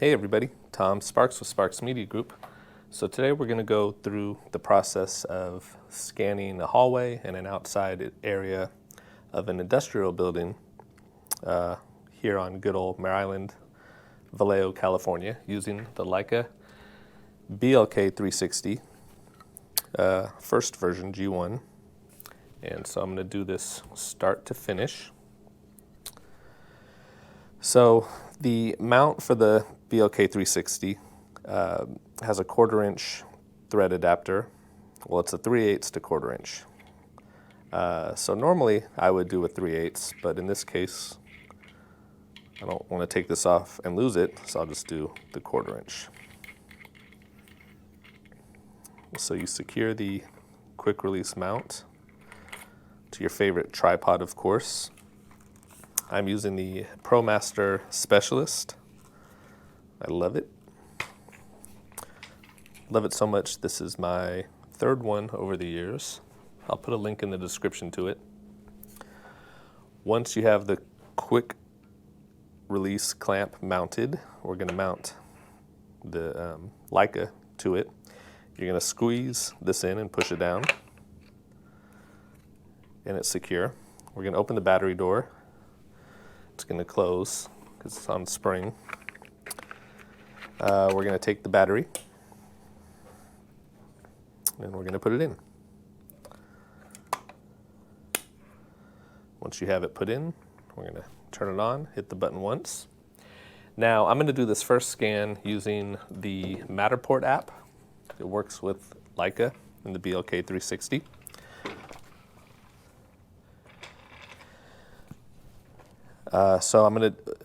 Hey everybody, Tom Sparks with Sparks Media Group. So today we're going to go through the process of scanning a hallway and an outside area of an industrial building here on good old Mare Island, Vallejo, California, using the Leica BLK360 first version G1. And so I'm going to do this start to finish. So the mount for the BLK360 has a 1/4 inch thread adapter. Well, it's a 3/8 to 1/4 inch. So normally I would do a 3/8, but in this case, I don't want to take this off and lose it, so I'll just do the 1/4 inch. So you secure the quick release mount to your favorite tripod, of course. I'm using the ProMaster Specialist. I love it. Love it so much. This is my third one over the years. I'll put a link in the description to it. Once you have the quick release clamp mounted, we're going to mount the Leica to it. You're going to squeeze this in and push it down, and it's secure. We're going to open the battery door. It's going to close because it's on spring. We're going to take the battery and we're going to put it in. Once you have it put in, we're going to turn it on, hit the button once. Now I'm going to do this first scan using the Matterport app. It works with Leica and the BLK360. So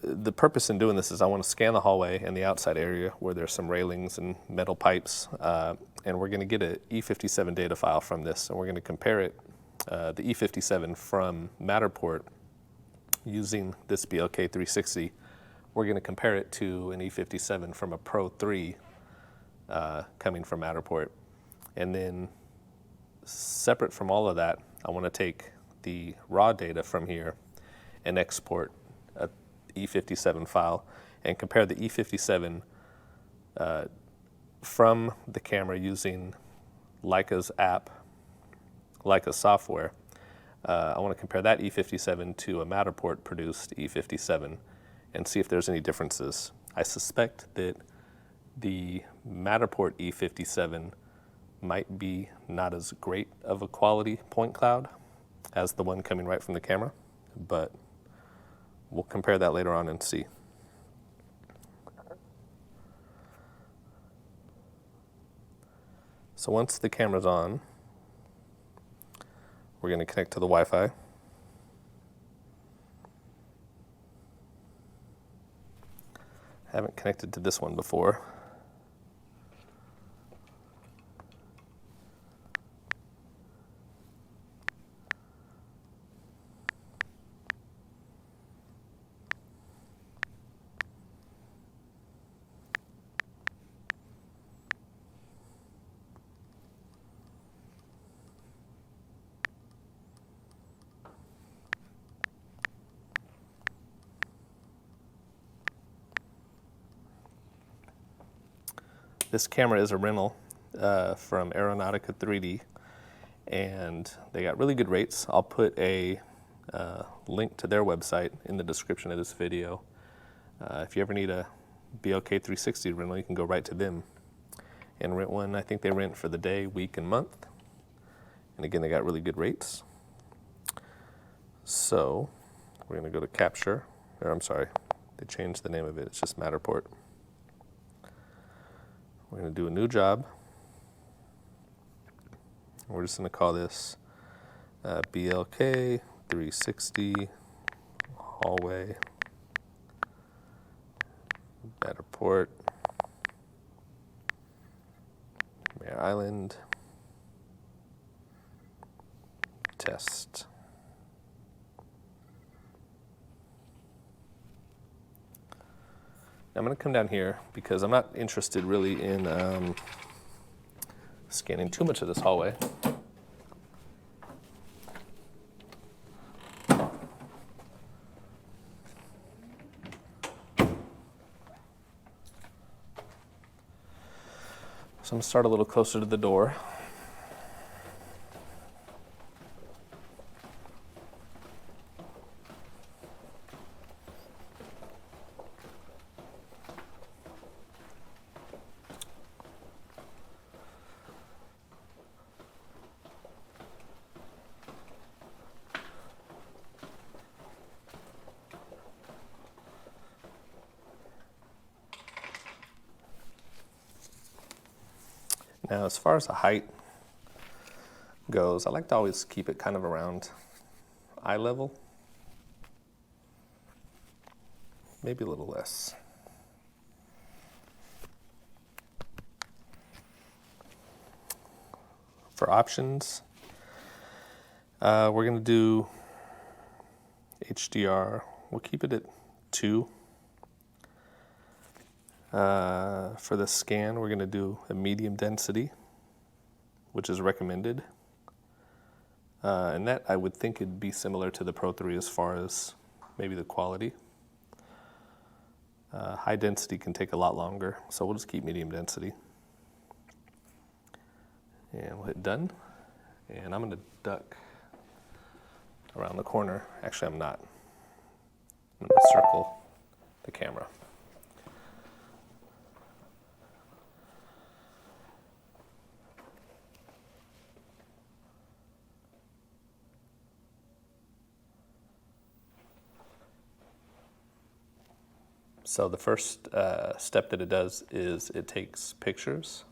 the purpose in doing this is I want to scan the hallway and the outside area where there's some railings and metal pipes, and we're going to get an E57 data file from this, and we're going to compare it, the E57 from Matterport using this BLK360. We're going to compare it to an E57 from a Pro 3 coming from Matterport. And then separate from all of that, I want to take the raw data from here and export a E57 file and compare the E57 from the camera using Leica's app, Leica software. I want to compare that E57 to a Matterport produced E57 and see if there's any differences. I suspect that the Matterport E57 might be not as great of a quality point cloud as the one coming right from the camera, but we'll compare that later on and see. So once the camera's on, we're going to connect to the Wi-Fi. I haven't connected to this one before. This camera is a rental from Aeronautica 3D, and they got really good rates. I'll put a link to their website in the description of this video. If you ever need a BLK360 rental, you can go right to them and rent one. I think they rent for the day, week, and month. And again, they got really good rates. So we're going to go to Capture, or I'm sorry, they changed the name of it. It's just Matterport. We're going to do a new job. We're just going to call this BLK 360 Hallway Matterport Mare Island Test. I'm going to come down here because I'm not interested really in scanning too much of this hallway. So I'm going to start a little closer to the door. Now, as far as the height goes, I like to always keep it kind of around eye level, maybe a little less. For options, we're going to do HDR. We'll keep it at 2. For the scan, we're going to do a medium density, which is recommended. And that I would think it'd be similar to the Pro 3 as far as maybe the quality. High density can take a lot longer, so we'll just keep medium density. And we'll hit done. And I'm going to duck around the corner. Actually, I'm not. I'm going to circle the camera. So the first step that it does is it takes pictures.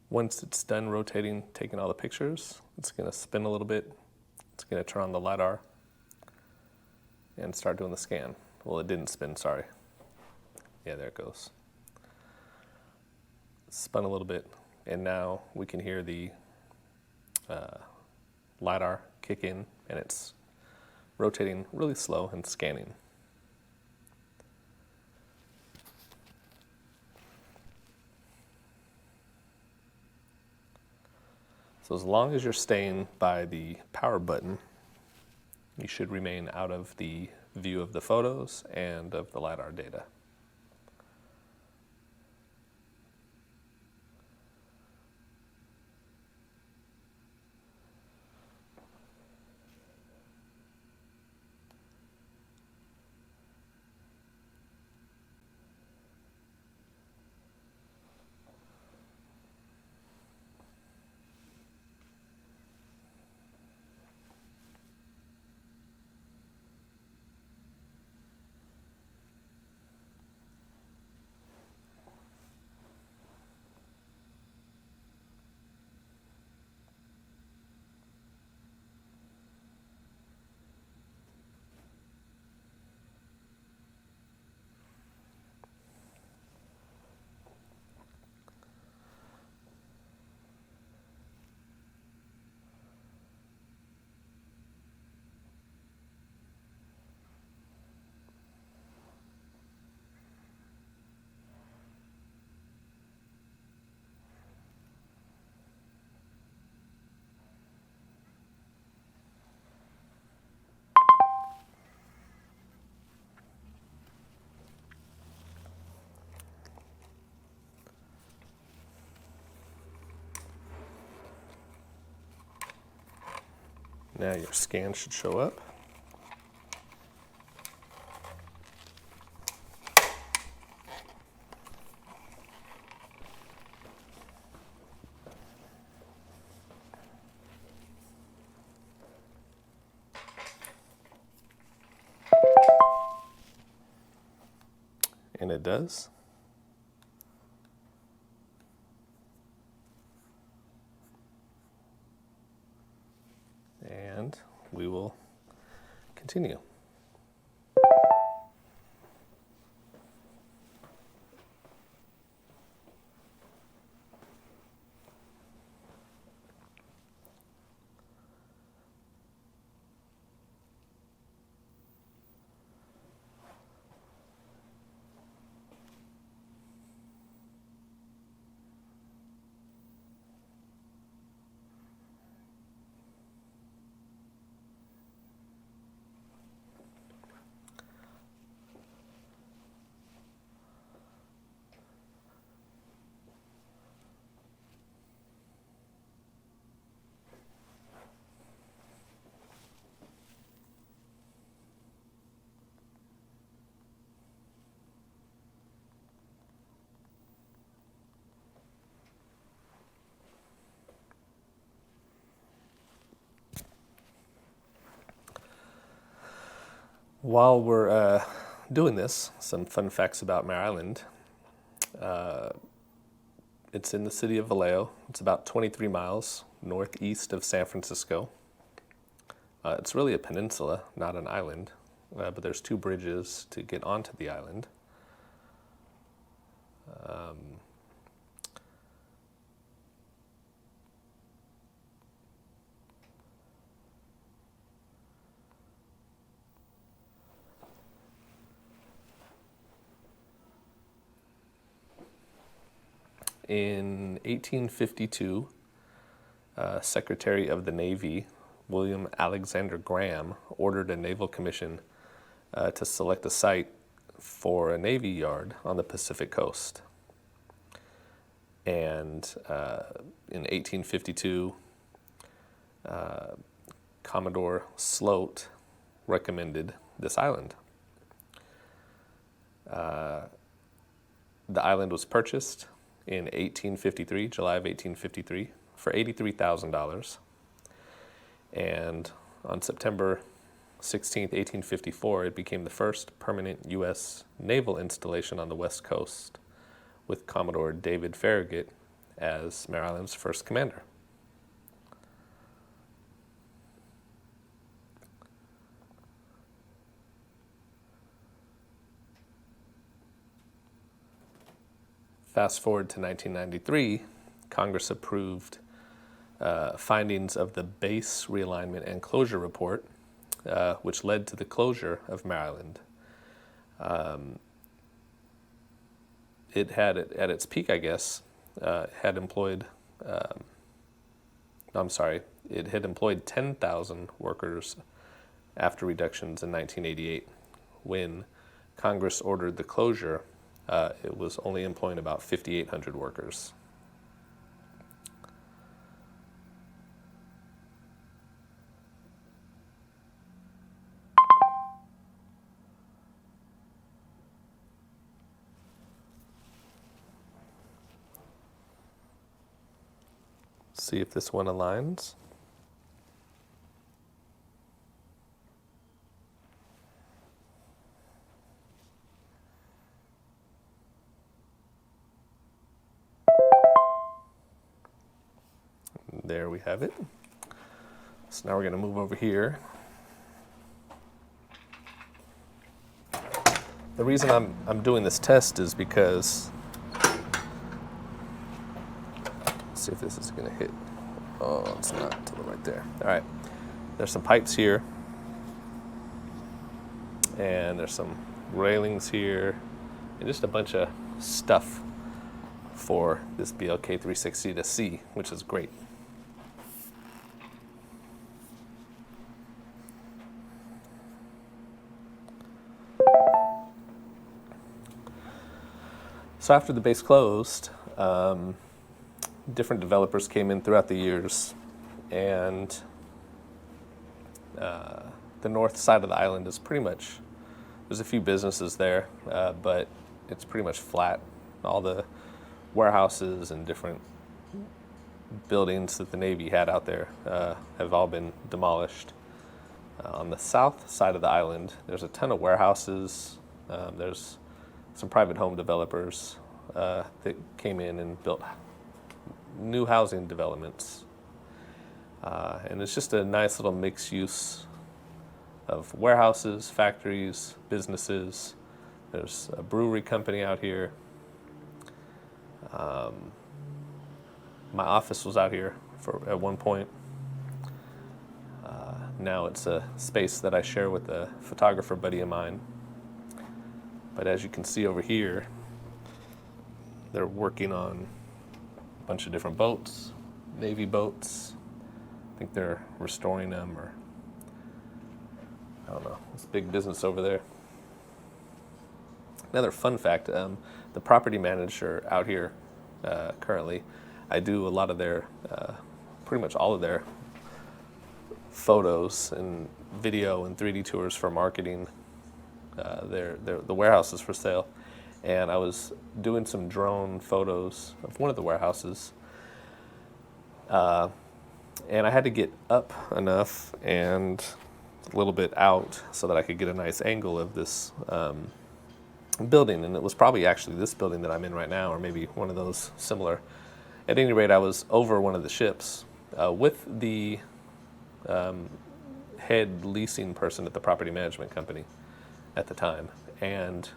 Once it's done rotating, taking all the pictures, it's going to spin a little bit. It's going to turn on the lidar and start doing the scan. Well, it didn't spin, sorry. Yeah, there it goes. Spun a little bit, and now we can hear the lidar kick in, and it's rotating really slow and scanning. So as long as you're staying by the power button, you should remain out of the view of the photos and of the lidar data. Now your scan should show up. And it does. And we will continue. While we're doing this, some fun facts about Mare Island. It's in the city of Vallejo. It's about 23 miles northeast of San Francisco. It's really a peninsula, not an island, but there's 2 bridges to get onto the island. In 1852, Secretary of the Navy, William Alexander Graham, ordered a naval commission to select a site for a Navy yard on the Pacific coast. And in 1852, Commodore Sloat recommended this island. The island was purchased in 1853, July of 1853, for $83,000. And on September 16, 1854, it became the first permanent U.S. naval installation on the West Coast, with Commodore David Farragut as Mare Island's first commander. Fast forward to 1993, Congress approved findings of the base realignment and closure report, which led to the closure of Mare Island. It had, at its peak, I guess, it had employed 10,000 workers after reductions in 1988. When Congress ordered the closure, it was only employing about 5,800 workers. See if this one aligns. There we have it. So now we're going to move over here. The reason I'm doing this test is because, let's see if this is going to hit. Oh, it's not to the right there. All right. There's some pipes here. And there's some railings here. And just a bunch of stuff for this BLK360 to see, which is great. So after the base closed, different developers came in throughout the years, and the north side of the island is pretty much, there's a few businesses there, but it's pretty much flat. All the warehouses and different buildings that the Navy had out there have all been demolished. On the south side of the island, there's a ton of warehouses. There's some private home developers that came in and built new housing developments. And it's just a nice little mixed use of warehouses, factories, businesses. There's a brewery company out here. My office was out here at one point. Now it's a space that I share with a photographer buddy of mine. But as you can see over here, they're working on a bunch of different boats, Navy boats. I think they're restoring them, or I don't know. It's big business over there. Another fun fact, the property manager out here currently, I do a lot of their, pretty much all of their photos and video and 3D tours for marketing. The warehouse is for sale. And I was doing some drone photos of one of the warehouses. And I had to get up enough and a little bit out so that I could get a nice angle of this building. And it was probably actually this building that I'm in right now, or maybe one of those similar. At any rate, I was over one of the ships with the head leasing person at the property management company at the time. And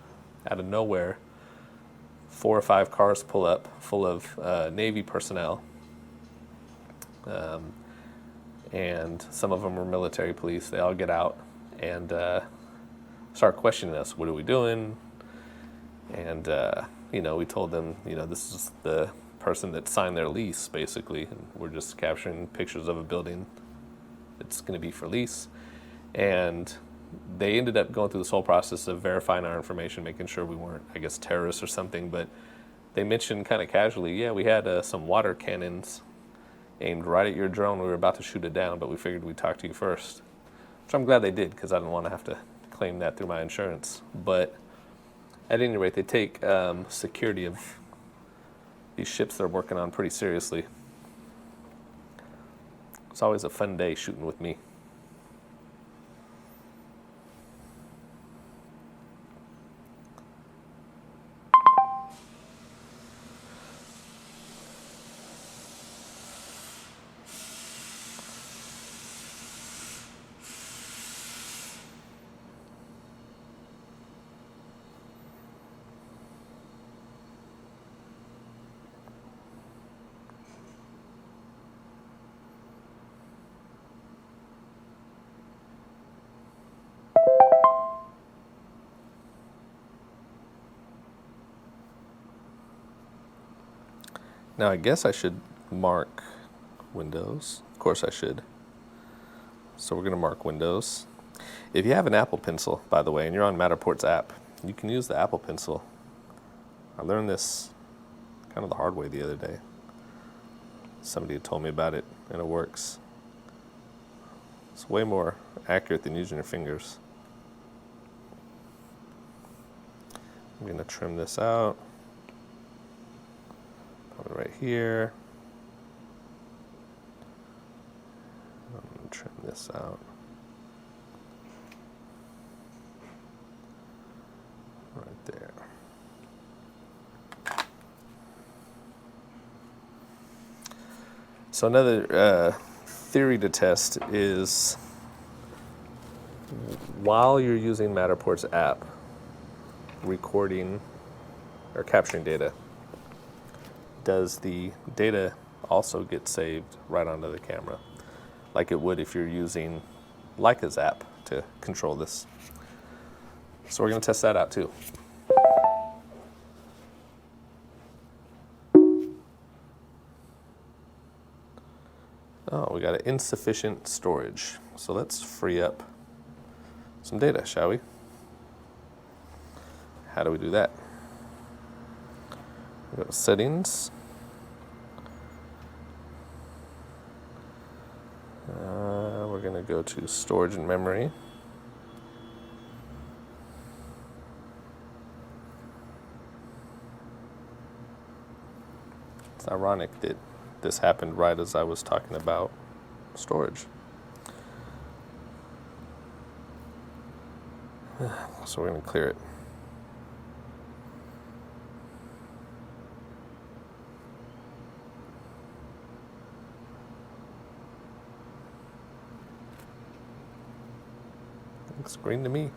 out of nowhere, 4 or 5 cars pull up full of Navy personnel. And some of them were military police. They all get out and start questioning us. What are we doing? And, we told them, this is the person that signed their lease, basically. And we're just capturing pictures of a building that's going to be for lease. And they ended up going through this whole process of verifying our information, making sure we weren't, I guess, terrorists or something. But they mentioned kind of casually, yeah, we had some water cannons aimed right at your drone. We were about to shoot it down, but we figured we'd talk to you first. Which I'm glad they did, because I didn't want to have to claim that through my insurance. But at any rate, they take security of these ships they're working on pretty seriously. It's always a fun day shooting with me. Now, I guess I should mark windows. Of course I should. So we're going to mark windows. If you have an Apple Pencil, by the way, and you're on Matterports app, you can use the Apple Pencil. I learned this kind of the hard way the other day. Somebody had told me about it, and it works. It's way more accurate than using your fingers. I'm going to trim this out. Right here. I'm going to trim this out. Right there. So another theory to test is while you're using Matterport's app, recording or capturing data, does the data also get saved right onto the camera, like it would if you're using Leica's app to control this? So we're going to test that out too. Oh, we got insufficient storage. So let's free up some data, shall we? How do we do that? We go to settings. We're going to go to storage and memory. It's ironic that this happened right as I was talking about storage. So we're going to clear it. Looks green to me.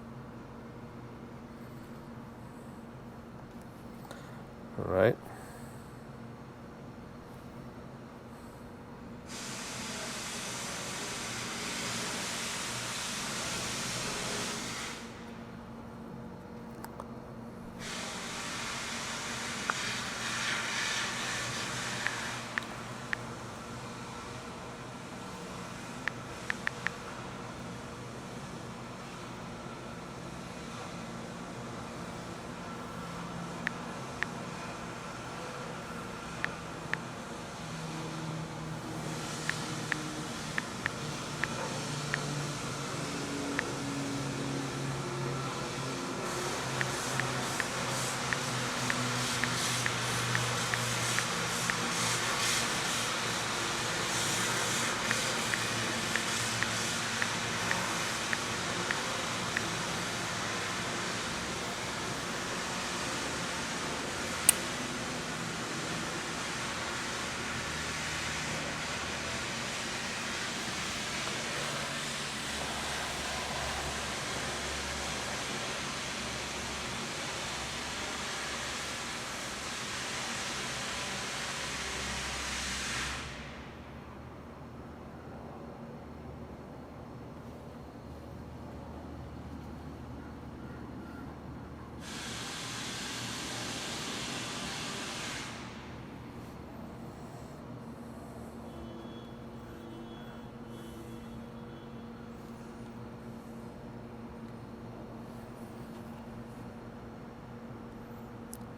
All right.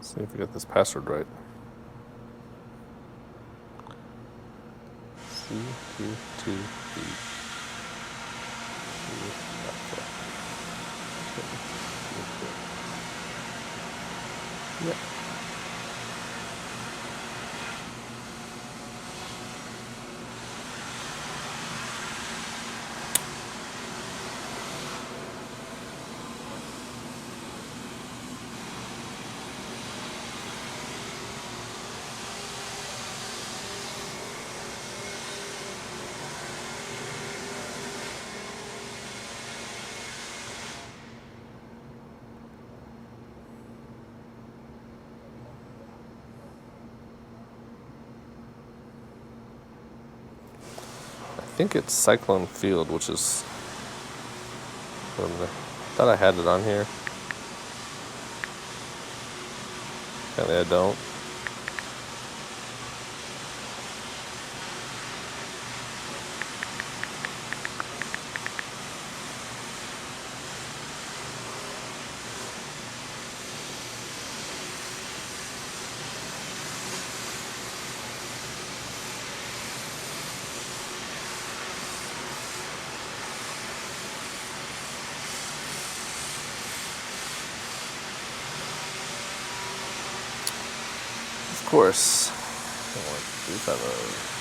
See if we get this password right. CQ2B. Yep. I think it's Cyclone Field, which is from the, thought I had it on here. Apparently I don't. Of course. 350.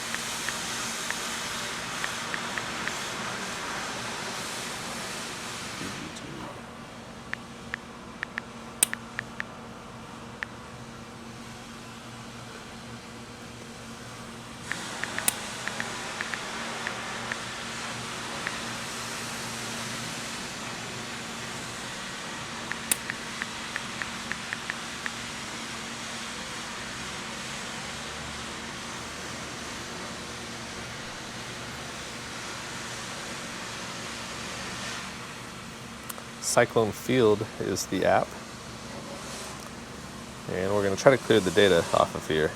Cyclone Field is the app. And we're going to try to clear the data off of here.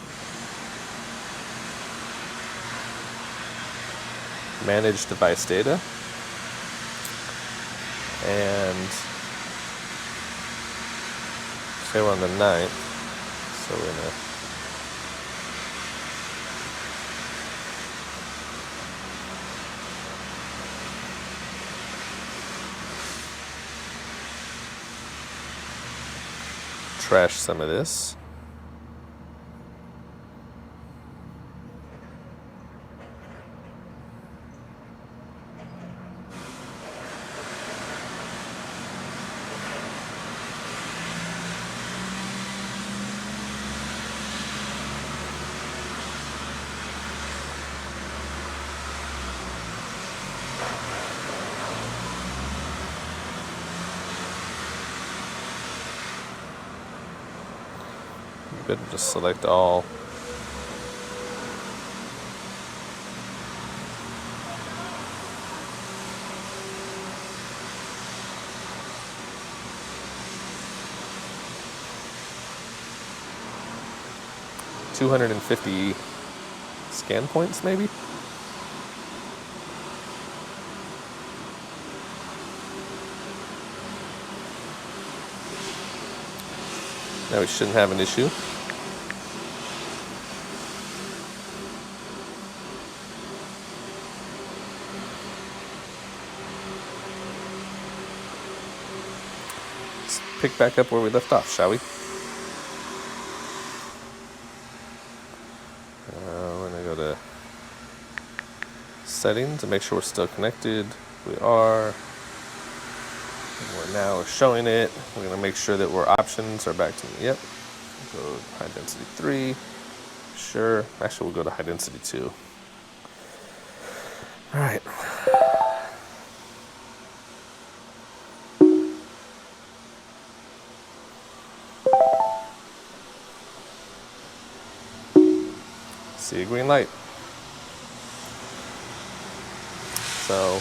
Manage device data. And say we're on the 9th. So we're going to trash some of this. keep it, just select all. $250 scan points, maybe? Now we shouldn't have an issue. Let's pick back up where we left off, shall we? We're gonna go to settings and make sure we're still connected. We are. We're now showing it. We're going to make sure that our options are back to, yep. Go high density 3. Sure. Actually, we'll go to high density 2. All right. See a green light. So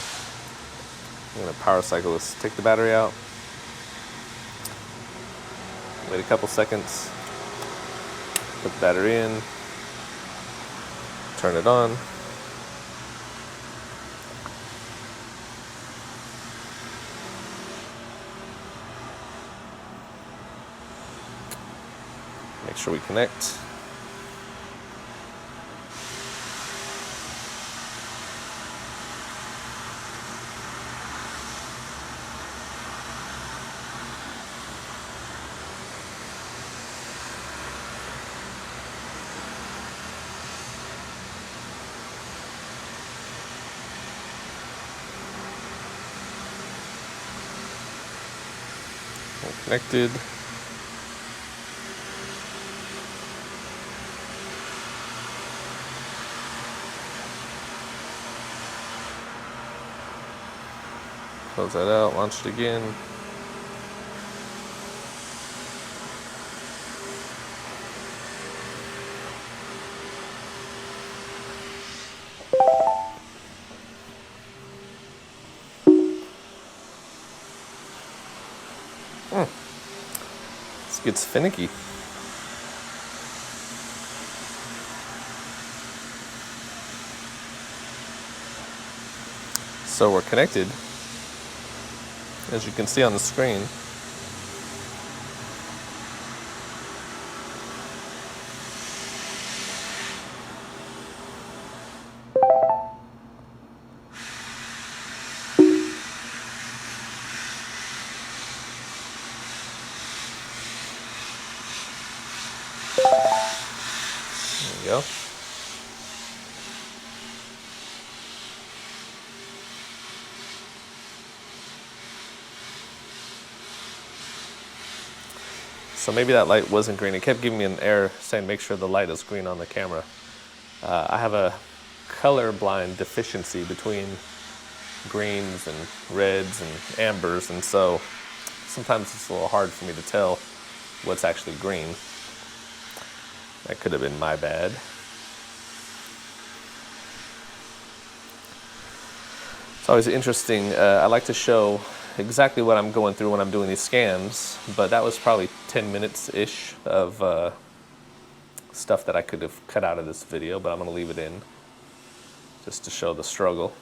I'm going to power cycle this, take the battery out, wait a couple seconds, put the battery in, turn it on. Make sure we connect. Connected. Close that out, launch it again. This gets finicky. So we're connected, as you can see on the screen. There we go. So maybe that light wasn't green. It kept giving me an error saying make sure the light is green on the camera. I have a color blind deficiency between greens and reds and ambers, and so sometimes it's a little hard for me to tell what's actually green. That could have been my bad. It's always interesting. I like to show exactly what I'm going through when I'm doing these scans, but that was probably 10 minutes-ish of stuff that I could have cut out of this video, but I'm going to leave it in just to show the struggle.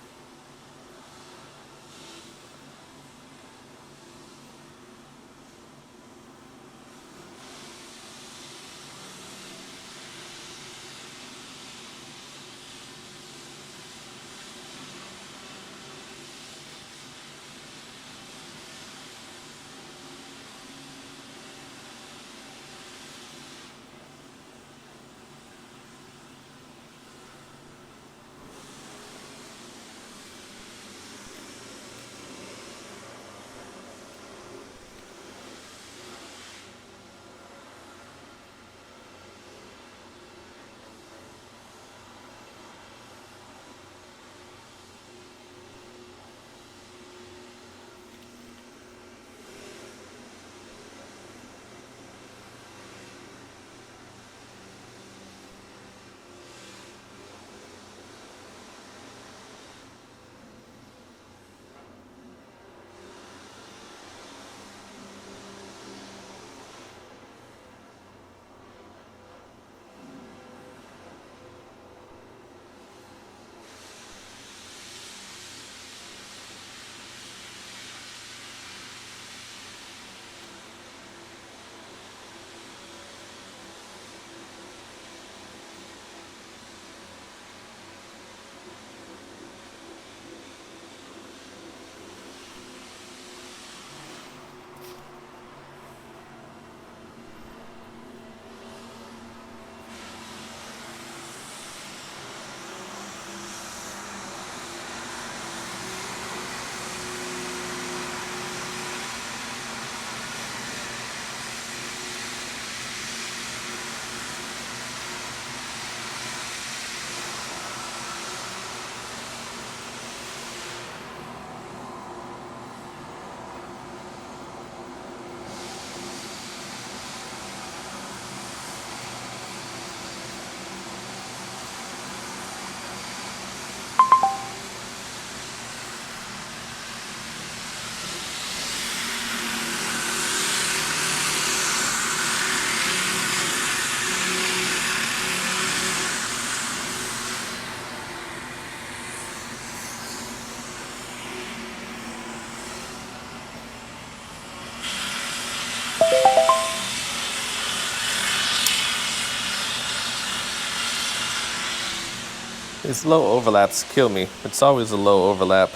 These low overlaps kill me. It's always a low overlap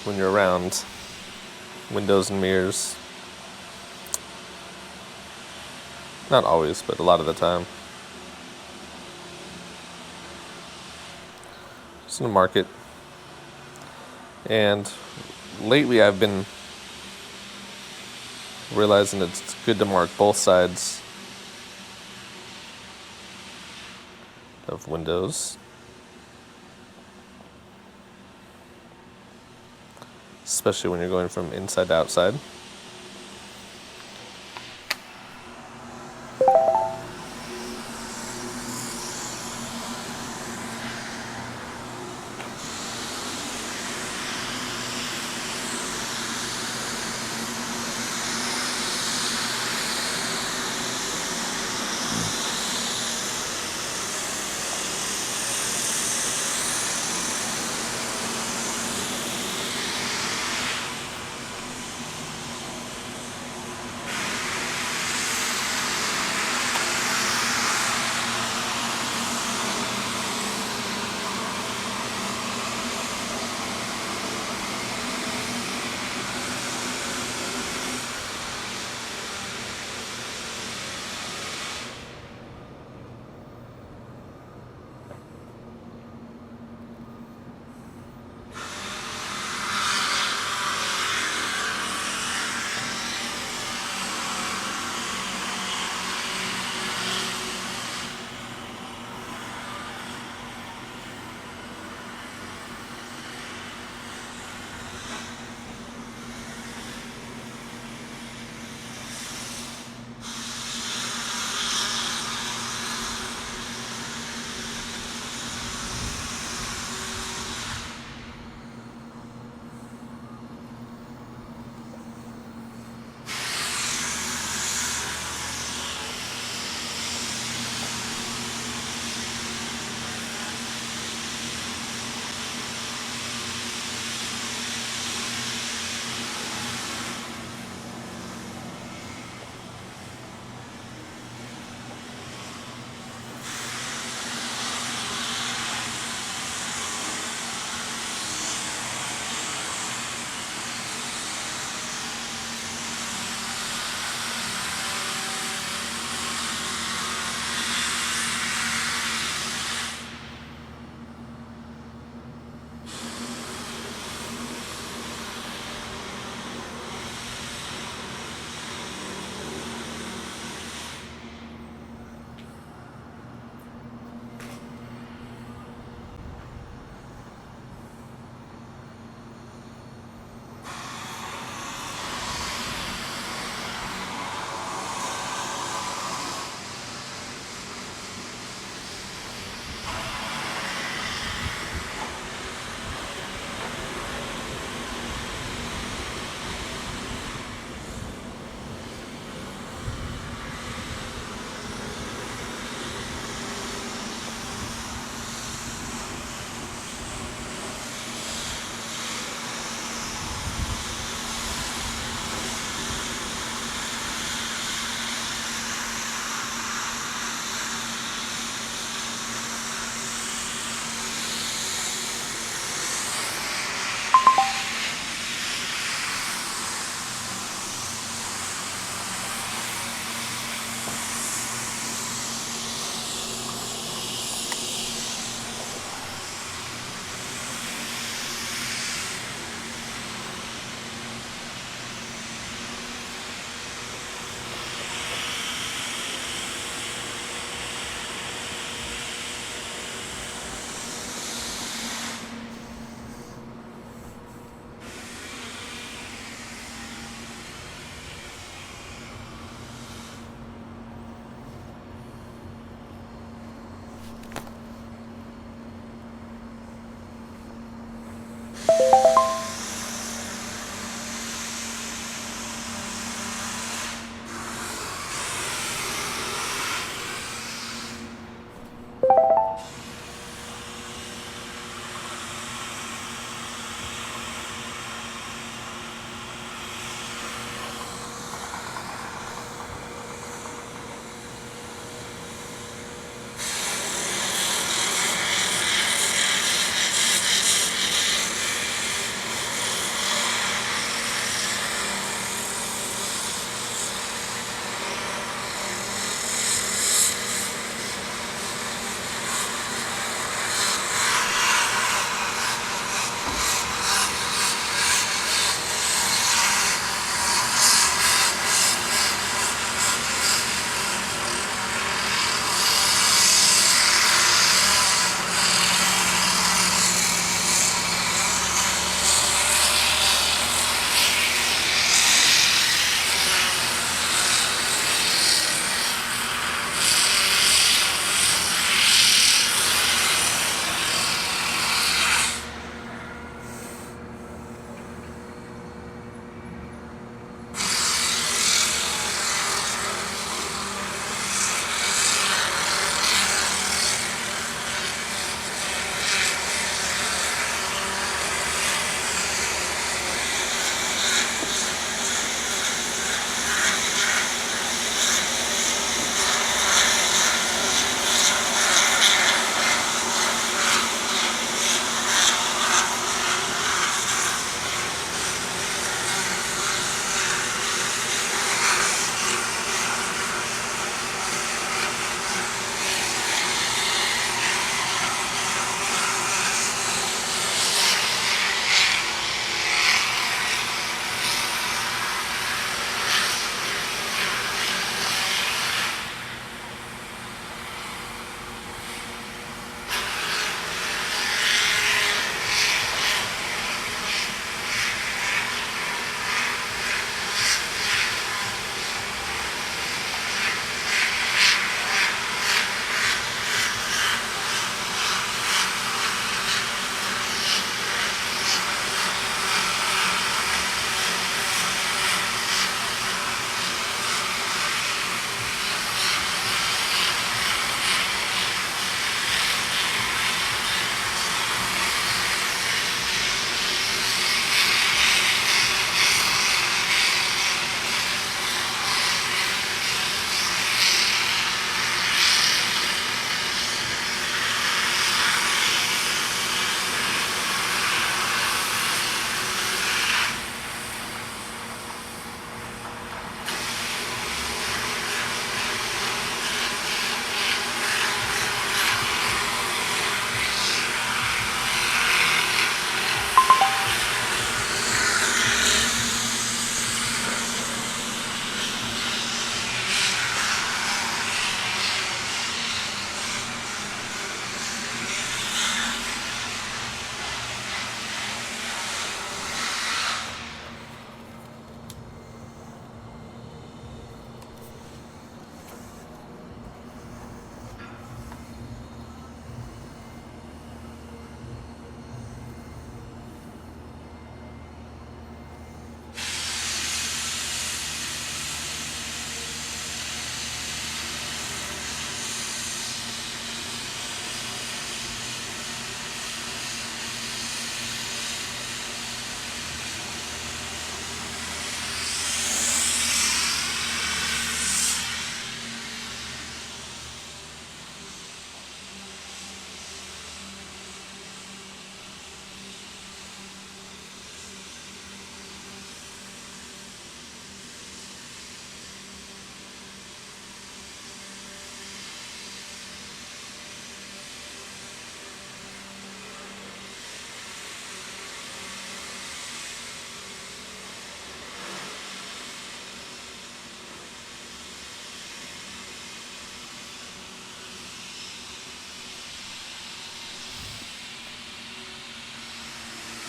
when you're around windows and mirrors. Not always, but a lot of the time. It's in the market. And lately I've been realizing it's good to mark both sides of windows. Especially when you're going from inside to outside.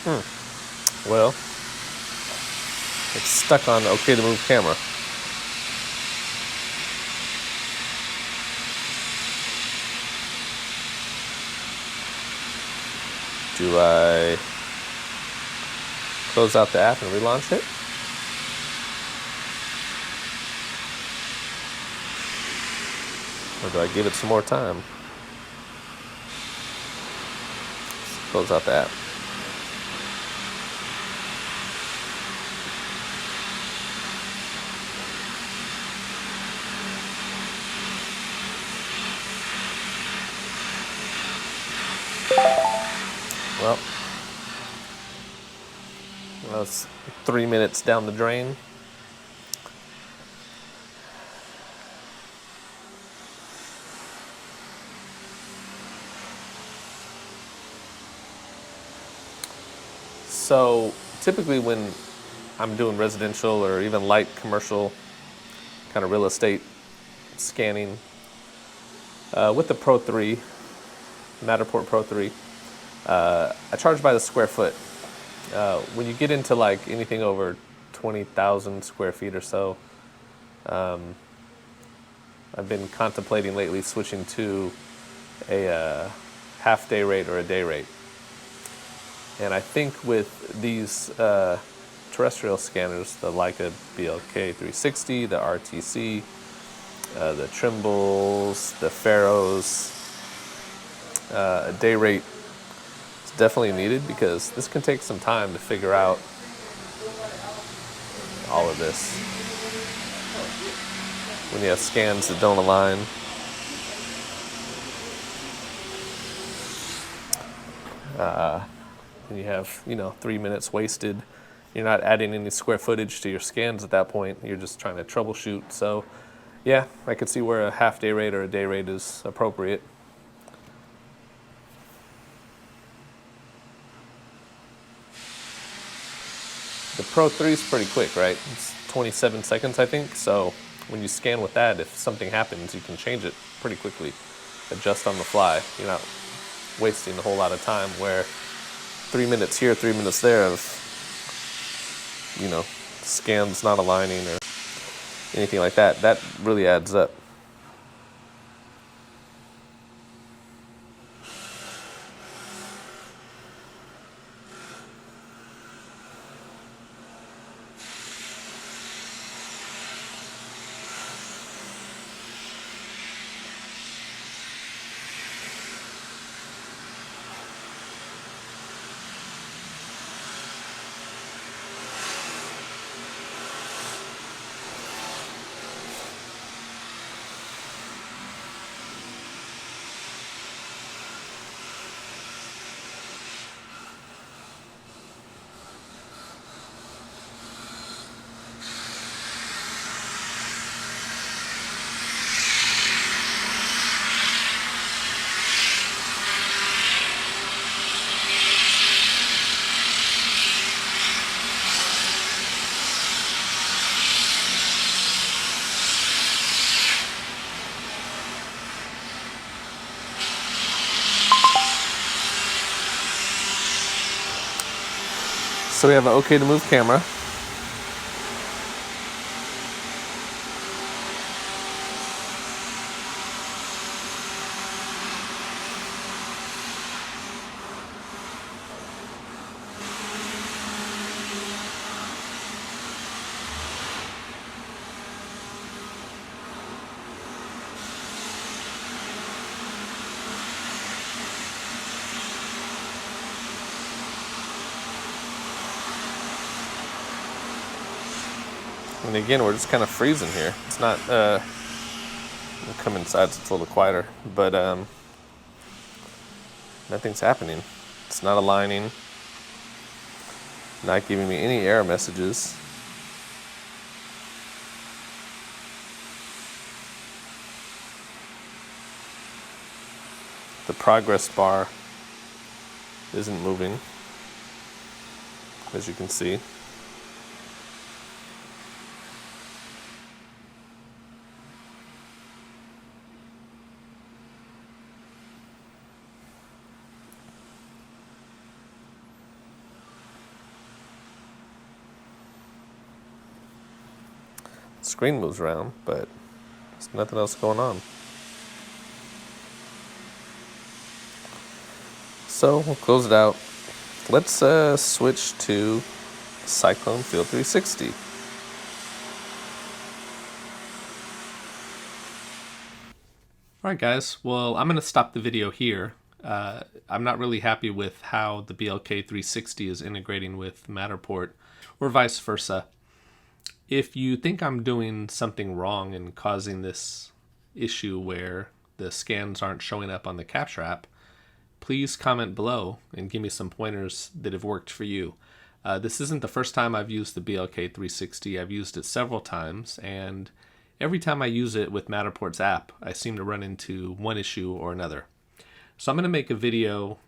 Well, it's stuck on OK to move camera. Do I close out the app and relaunch it? Or do I give it some more time? Close out the app. Well, that's 3 minutes down the drain. So typically when I'm doing residential or even light commercial kind of real estate scanning, with the Pro 3, Matterport Pro 3, I charge by the square foot. When you get into like anything over 20,000 square feet or so, I've been contemplating lately switching to a half day rate or a day rate. And I think with these terrestrial scanners, the Leica BLK360, the RTC, the Trimbles, the Pharaohs, a day rate is definitely needed because this can take some time to figure out all of this. When you have scans that don't align. And you have, 3 minutes wasted. You're not adding any square footage to your scans at that point. You're just trying to troubleshoot. So, yeah, I could see where a half day rate or a day rate is appropriate. The Pro 3 is pretty quick, right? It's 27 seconds, I think. So when you scan with that, if something happens, you can change it pretty quickly, adjust on the fly. You're not wasting a whole lot of time where 3 minutes here, 3 minutes there of, scans not aligning or anything like that. That really adds up. So we have an OK to move camera. And again, we're just kind of freezing here. It's not, we'll come inside so it's a little quieter, but nothing's happening. It's not aligning, not giving me any error messages. The progress bar isn't moving, as you can see. screen moves around, but there's nothing else going on. So we'll close it out. Let's switch to Cyclone Field 360. Alright guys, well I'm going to stop the video here. I'm not really happy with how the BLK360 is integrating with Matterport, or vice versa. If you think I'm doing something wrong and causing this issue where the scans aren't showing up on the Capture app, please comment below and give me some pointers that have worked for you. This isn't the first time I've used the BLK360. I've used it several times, and every time I use it with Matterport's app, I seem to run into one issue or another. So I'm going to make a video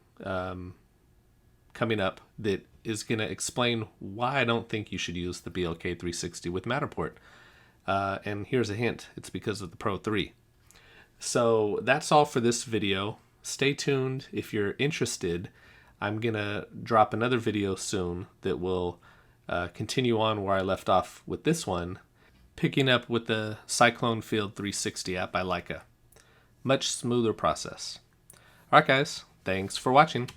coming up that is going to explain why I don't think you should use the BLK360 with Matterport. And here's a hint, it's because of the Pro 3. So that's all for this video. Stay tuned if you're interested. I'm going to drop another video soon that will continue on where I left off with this one, picking up with the Cyclone Field 360 app by Leica. Much smoother process. Alright guys, thanks for watching.